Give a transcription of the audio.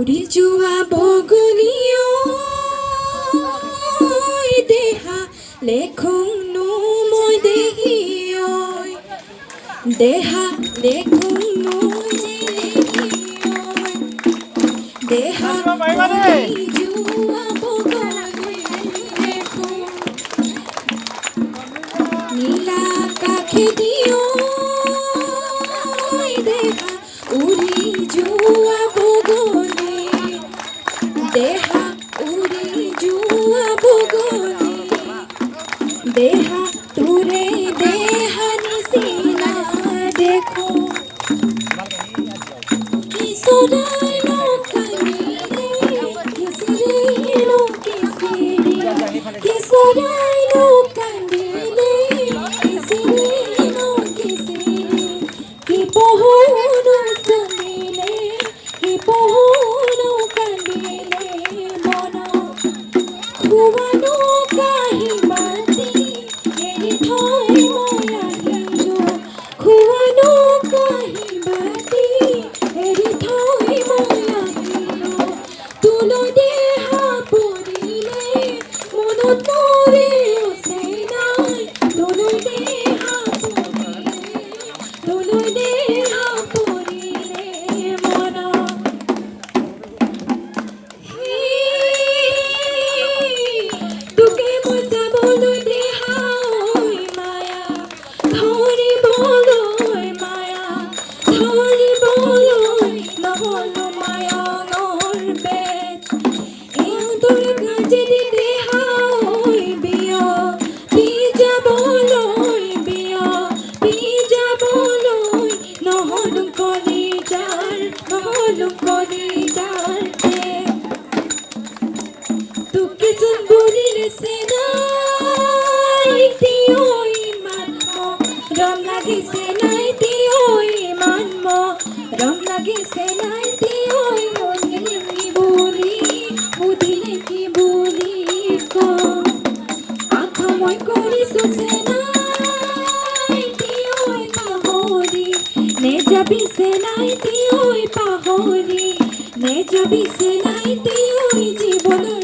উড়ি জুয়া বগলিও দেহা লেখুং নু মই দেহিও দেহা লেখুং নু দেহা উড়ি জুয়া বগলি লেখুং নীলা কাখে দিও দেহা উড়ি জুয়া বগলি দেহা উড়ি জুয়া বগলি দেহা তুরে দেহা নিসিনা দেখো কিশোরাইলো কানিলে কিশোরাইলো কিশোরাইলো কানিলে কিশোরাইলো কি বহুনো শুনিলে কি বহুনো কান্দিলে মন খুৱানো কাহিবাতি এৰি থৈ মই আহিলো খুৱানো কাহিবাতি এৰি থৈ মই আহিলো তোলৈ দেহা পৰিলে মনত নৰে আছে নাই তোলৈ দেহা পৰিলে তোলৈ দেহা পৰিলে মন তোকে মই চাবলৈ দেহা ঐ মায়া ধৰিবলৈ মায়া ধৰিবলৈ নহ'লো মায়ঙৰ বেট ইহঁতৰ কাজেদি দেহা ঐ বিয় পি যাবলৈ বিয় পি যাবলৈ নহ'লো কলিজাৰ তোকে চোন বুলিলে চেনাই তিয় ইমান মৰম লাগিছে নাই তিয় ইমান মৰম লাগিছে নাই তিয় মনিলে কি বুলি সুধিলে কি বুলি কম আশা মই কৰিছো চেনাই তিয় পাহৰি নেযাবি চেনাই তিয় পাহৰি নেযাবি চেনাই তিয় জীৱনৰ